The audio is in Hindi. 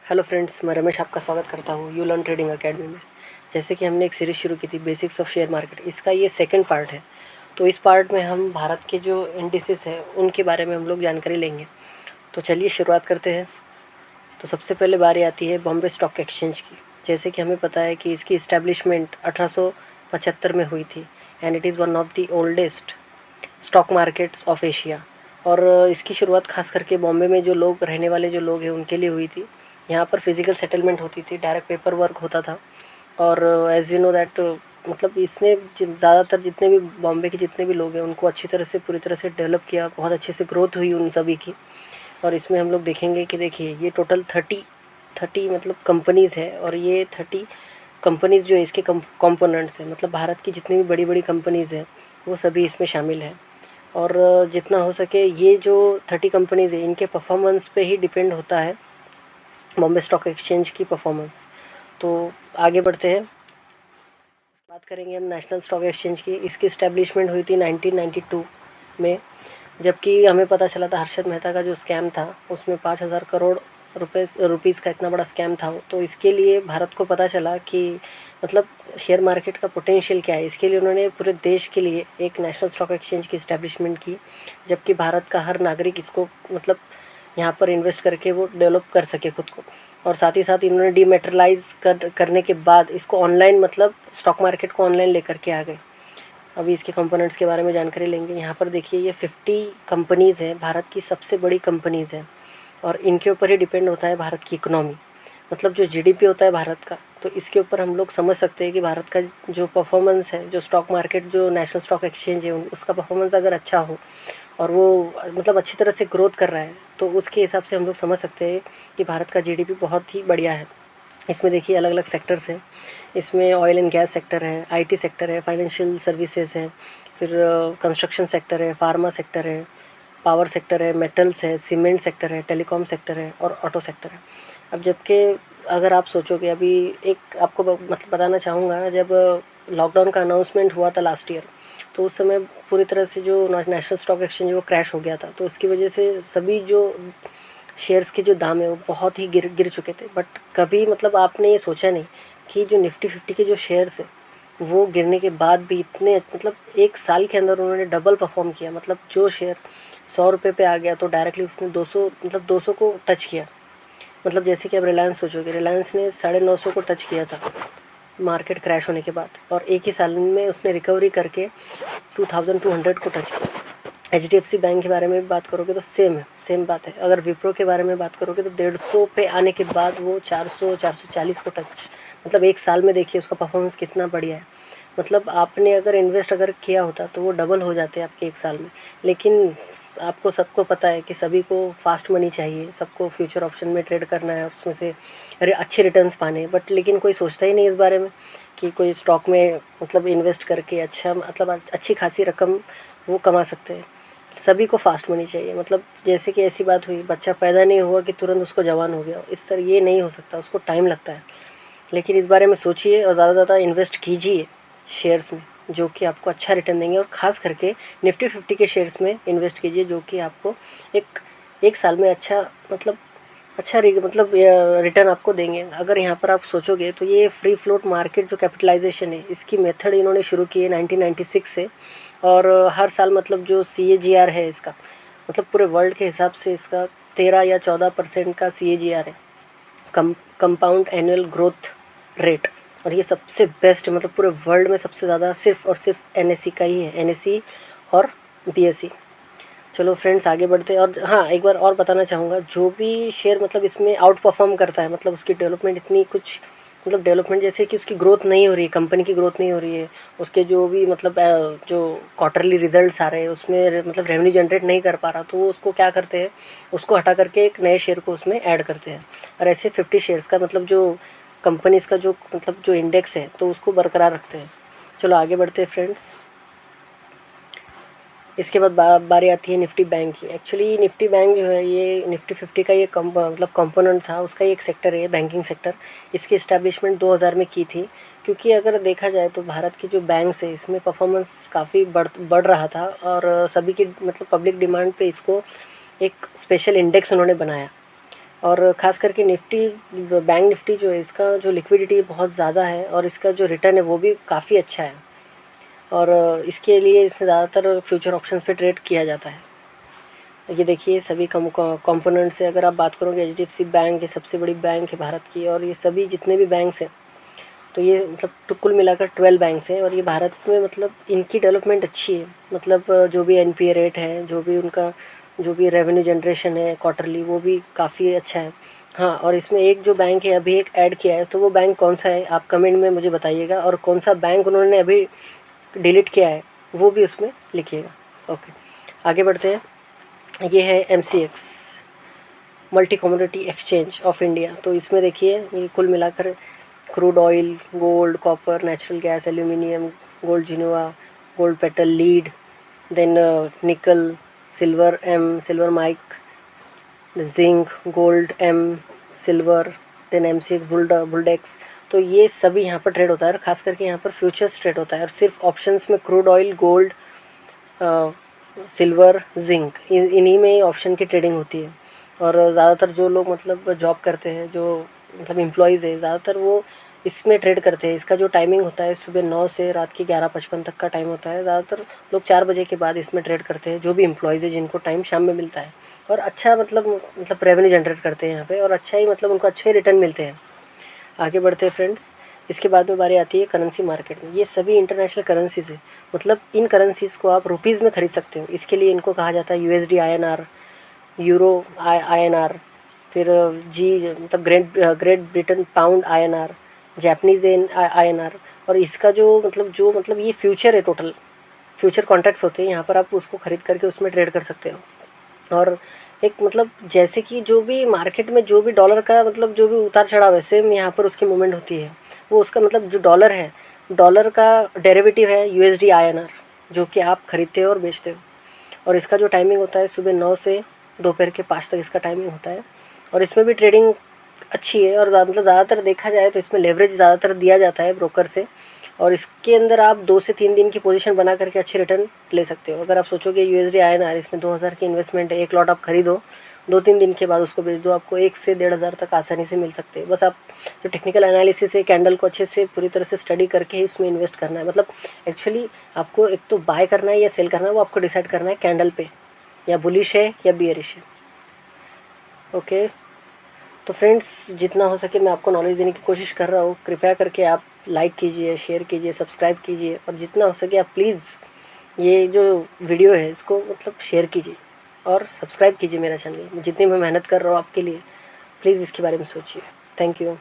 हेलो फ्रेंड्स, मैं रमेश आपका स्वागत करता हूँ यू लर्न ट्रेडिंग अकेडमी में। जैसे कि हमने एक सीरीज़ शुरू की थी बेसिक्स ऑफ शेयर मार्केट, इसका ये सेकंड पार्ट है। तो इस पार्ट में हम भारत के जो इंडिसेस है उनके बारे में हम लोग जानकारी लेंगे। तो चलिए शुरुआत करते हैं। तो सबसे पहले बारी आती है बॉम्बे स्टॉक एक्सचेंज की। जैसे कि हमें पता है कि इसकी इस्टेब्लिशमेंट 1875 में हुई थी and it is one of the oldest stock markets of Asia. और इसकी शुरुआत खास करके बॉम्बे में जो लोग रहने वाले जो लोग हैं उनके लिए हुई थी। यहाँ पर फिज़िकल सेटलमेंट होती थी, डायरेक्ट पेपर वर्क होता था। और एज़ यू नो दैट मतलब इसने ज़्यादातर जितने भी बॉम्बे के जितने भी लोग हैं उनको अच्छी तरह से पूरी तरह से डेवलप किया, बहुत अच्छे से ग्रोथ हुई उन सभी की। और इसमें हम लोग देखेंगे कि देखिए ये टोटल 30 मतलब कंपनीज़ है और ये 30 कंपनीज़ जो है इसके कंपोनेंट्स हैं, मतलब भारत की जितनी भी बड़ी बड़ी कंपनीज़ हैं वो सभी इसमें शामिल हैं। और जितना हो सके ये जो 30 कंपनीज़ हैं इनके परफॉर्मेंस पे ही डिपेंड होता है बॉम्बे स्टॉक एक्सचेंज की परफॉर्मेंस। तो आगे बढ़ते हैं, बात करेंगे हम नेशनल स्टॉक एक्सचेंज की। इसकी इस्टेब्लिशमेंट हुई थी 1992 में, जबकि हमें पता चला था हर्षद मेहता का जो स्कैम था उसमें 5,000 करोड़ रुपीज़ का इतना बड़ा स्कैम था। तो इसके लिए भारत को पता चला कि मतलब शेयर मार्केट का पोटेंशियल क्या है। इसके लिए उन्होंने पूरे देश के लिए एक नेशनल स्टॉक एक्सचेंज की इस्टेब्लिशमेंट की, जबकि भारत का हर नागरिक इसको मतलब यहाँ पर इन्वेस्ट करके वो डेवलप कर सके खुद को। और साथ ही साथ इन्होंने डीमेटेरियलाइज करने के बाद इसको ऑनलाइन मतलब स्टॉक मार्केट को ऑनलाइन लेकर के आ गए। अभी इसके कंपोनेंट्स के बारे में जानकारी लेंगे। यहाँ पर देखिए ये 50 कंपनीज़ हैं, भारत की सबसे बड़ी कंपनीज़ हैं और इनके ऊपर ही डिपेंड होता है भारत की इकोनॉमी। मतलब जो जीडीपी होता है भारत का, तो इसके ऊपर हम लोग समझ सकते हैं कि भारत का जो परफॉर्मेंस है, जो स्टॉक मार्केट जो नेशनल स्टॉक एक्सचेंज है उसका परफॉर्मेंस अगर अच्छा हो और वो मतलब अच्छी तरह से ग्रोथ कर रहा है तो उसके हिसाब से हम लोग समझ सकते हैं कि भारत का जीडीपी बहुत ही बढ़िया है। इसमें देखिए अलग अलग सेक्टर्स हैं। इसमें ऑयल एंड गैस सेक्टर है, आईटी सेक्टर है, फाइनेंशियल सर्विसेज है, फिर कंस्ट्रक्शन सेक्टर है, फार्मा सेक्टर है, पावर सेक्टर है, मेटल्स है, सीमेंट सेक्टर है, टेलीकॉम सेक्टर है और ऑटो सेक्टर है। अब जबकि अगर आप सोचोगे, अभी एक आपको मतलब बताना चाहूँगा, जब लॉकडाउन का अनाउंसमेंट हुआ था लास्ट ईयर, तो उस समय पूरी तरह से जो नेशनल स्टॉक एक्सचेंज वो क्रैश हो गया था। तो उसकी वजह से सभी जो शेयर्स के जो दाम है वो बहुत ही गिर गिर चुके थे। बट कभी मतलब आपने ये सोचा नहीं कि जो निफ्टी 50 के जो शेयर्स है वो गिरने के बाद भी इतने मतलब एक साल के अंदर उन्होंने डबल परफॉर्म किया। मतलब जो शेयर 100 रुपये पे आ गया तो डायरेक्टली उसने 200 मतलब 200 को टच किया। मतलब जैसे कि अब रिलायंस सोचोगे, रिलायंस ने 950 को टच किया था मार्केट क्रैश होने के बाद, और एक ही साल में उसने रिकवरी करके 2200 को टच किया। HDFC बैंक के बारे में भी बात करोगे तो सेम बात है। अगर विप्रो के बारे में बात करोगे तो 150 पे आने के बाद वो 400 440 को टच, मतलब एक साल में देखिए उसका परफॉर्मेंस कितना बढ़िया है। मतलब आपने अगर इन्वेस्ट अगर किया होता तो वो डबल हो जाते आपके एक साल में। लेकिन आपको सबको पता है कि सभी को फास्ट मनी चाहिए, सबको फ्यूचर ऑप्शन में ट्रेड करना है और उसमें से अच्छे रिटर्न्स पाने, बट लेकिन कोई सोचता ही नहीं इस बारे में कि कोई स्टॉक में मतलब इन्वेस्ट करके अच्छा मतलब अच्छी खासी रकम वो कमा सकते हैं। सभी को फास्ट मनी चाहिए। मतलब जैसे कि ऐसी बात हुई, बच्चा पैदा नहीं हुआ कि तुरंत उसको जवान हो गया, इस तरह ये नहीं हो सकता, उसको टाइम लगता है। लेकिन इस बारे में सोचिए और ज़्यादा से ज़्यादा इन्वेस्ट कीजिए शेयर्स में जो कि आपको अच्छा रिटर्न देंगे। और ख़ास करके निफ्टी 50 के शेयर्स में इन्वेस्ट कीजिए जो कि आपको एक एक साल में अच्छा मतलब मतलब रिटर्न आपको देंगे। अगर यहाँ पर आप सोचोगे तो ये फ्री फ्लोट मार्केट जो कैपिटलाइजेशन है इसकी मेथड इन्होंने शुरू की है 1996 से। और हर साल मतलब जो CAGR है इसका, मतलब पूरे वर्ल्ड के हिसाब से इसका 13 या 14% का CAGR है, कंपाउंड एनुअल ग्रोथ रेट। और ये सबसे बेस्ट मतलब पूरे वर्ल्ड में सबसे ज़्यादा सिर्फ और सिर्फ NSE का ही है, NSE और BSE। चलो फ्रेंड्स आगे बढ़ते हैं। और हाँ, एक बार और बताना चाहूँगा, जो भी शेयर मतलब इसमें आउट परफॉर्म करता है, मतलब उसकी डेवलपमेंट इतनी कुछ मतलब डेवलपमेंट जैसे कि उसकी ग्रोथ नहीं हो रही है, कंपनी की ग्रोथ नहीं हो रही है, उसके जो भी मतलब जो क्वार्टरली रिजल्ट्स आ रहे हैं उसमें मतलब रेवेन्यू जनरेट नहीं कर पा रहा, तो वो उसको क्या करते हैं, उसको हटा करके एक नए शेयर को उसमें ऐड करते हैं। और ऐसे 50 शेयर्स का मतलब जो कंपनीज़ का जो मतलब जो इंडेक्स है तो उसको बरकरार रखते हैं। चलो आगे बढ़ते हैं फ्रेंड्स। इसके बाद बारी आती है निफ्टी बैंक की। एक्चुअली निफ्टी बैंक जो है ये निफ्टी 50 का ये मतलब कंपोनेंट था, उसका ही एक सेक्टर है बैंकिंग सेक्टर। इसकी इस्टेब्लिशमेंट 2000 में की थी, क्योंकि अगर देखा जाए तो भारत के जो बैंक्स है इसमें परफॉर्मेंस काफ़ी बढ़ रहा था और सभी की मतलब पब्लिक डिमांड पे इसको एक स्पेशल इंडेक्स उन्होंने बनाया। और ख़ास करके निफ्टी, बैंक निफ्टी जो है, इसका जो लिक्विडिटी बहुत ज़्यादा है और इसका जो रिटर्न है वो भी काफ़ी अच्छा है। और इसके लिए इसमें ज़्यादातर फ्यूचर ऑप्शंस पे ट्रेड किया जाता है। ये देखिए सभी कंपोनेंट से अगर आप बात करोगे, एचडीएफसी बैंक ये सबसे बड़ी बैंक है भारत की, और ये सभी जितने भी बैंक्स हैं, तो ये मतलब तो कुल मिलाकर 12 बैंक्स हैं। और ये भारत में मतलब इनकी डेवलपमेंट अच्छी है, मतलब जो भी एनपीए रेट है, जो भी उनका जो भी रेवेन्यू जनरेशन है क्वार्टरली, वो भी काफ़ी अच्छा है। हाँ, और इसमें एक जो बैंक है अभी एक ऐड किया है, तो वो बैंक कौन सा है आप कमेंट में मुझे बताइएगा, और कौन सा बैंक उन्होंने अभी डिलीट किया है वो भी उसमें लिखिएगा। ओके, आगे बढ़ते हैं। ये है MCX, multi commodity exchange of India. तो इसमें देखिए ये कुल मिलाकर crude oil, gold, copper, natural gas, aluminium, gold जिनोवा, gold petal, lead, then nickel, silver M, silver mic, zinc, gold M, silver, then MCX Bulldex. तो ये सभी यहाँ पर ट्रेड होता है, और ख़ास करके यहाँ पर फ्यूचर्स ट्रेड होता है, और सिर्फ ऑप्शंस में crude oil, gold, silver, zinc, इन्हीं में ऑप्शन की ट्रेडिंग होती है। और ज़्यादातर जो लोग मतलब जॉब करते हैं, जो मतलब एम्प्लॉयज़ है, ज़्यादातर वो इसमें ट्रेड करते हैं। इसका जो टाइमिंग होता है सुबह 9 से रात के 11:55 तक का टाइम होता है। ज़्यादातर लोग 4 बजे के बाद इसमें ट्रेड करते हैं, जो भी एम्प्लॉयज़ है जिनको टाइम शाम में मिलता है, और अच्छा मतलब रेवेन्यू जनरेट करते हैं यहाँ पे, और अच्छा ही मतलब उनको अच्छे रिटर्न मिलते हैं। आगे बढ़ते हैं फ्रेंड्स। इसके बाद में बारी आती है करेंसी मार्केट में। ये सभी इंटरनेशनल करेंसीज है, मतलब इन करेंसीज़ को आप रुपीज़ में खरीद सकते हो। इसके लिए इनको कहा जाता है USD INR, यूरो INR, फिर जी मतलब great Britain pound INR, Japanese INR। और इसका जो मतलब ये फ्यूचर है, टोटल फ्यूचर कॉन्ट्रैक्ट्स होते हैं, यहाँ पर आप उसको ख़रीद करके उसमें ट्रेड कर सकते हो। और एक मतलब जैसे कि जो भी मार्केट में जो भी डॉलर का मतलब जो भी उतार चढ़ाव है, सेम यहाँ पर उसकी मूवमेंट होती है। वो उसका मतलब जो डॉलर है, डॉलर का डेरिवेटिव है USD INR, जो कि आप खरीदते हो और बेचते हो। और इसका जो टाइमिंग होता है सुबह 9 से दोपहर के 5 तक इसका टाइमिंग होता है। और इसमें भी ट्रेडिंग अच्छी है, और मतलब ज़्यादातर देखा जाए तो इसमें लेवरेज ज़्यादातर दिया जाता है ब्रोकर से। और इसके अंदर आप 2 से 3 दिन की पोजीशन बना करके अच्छे रिटर्न ले सकते हो। अगर आप सोचोगे USD INR इसमें 2000 की इन्वेस्टमेंट है, एक लॉट आप खरीदो, 2-3 दिन के बाद उसको बेच दो, आपको 1 से 1,500 तक आसानी से मिल सकते हैं। बस आप जो टेक्निकल एनालिसिस है, कैंडल को अच्छे से पूरी तरह से स्टडी करके ही उसमें इन्वेस्ट करना है। मतलब एक्चुअली आपको एक तो बाय करना है या सेल करना है, वो आपको डिसाइड करना है कैंडल पे, या बुलिश है या बियरिश है। ओके, तो फ्रेंड्स जितना हो सके मैं आपको नॉलेज देने की कोशिश कर रहा हूँ। कृपया करके आप लाइक कीजिए, शेयर कीजिए, सब्सक्राइब कीजिए, और जितना हो सके आप प्लीज़ ये जो वीडियो है इसको मतलब शेयर कीजिए और सब्सक्राइब कीजिए मेरा चैनल। जितनी मैं मेहनत कर रहा हूँ आपके लिए, प्लीज़ इसके बारे में सोचिए। Thank you.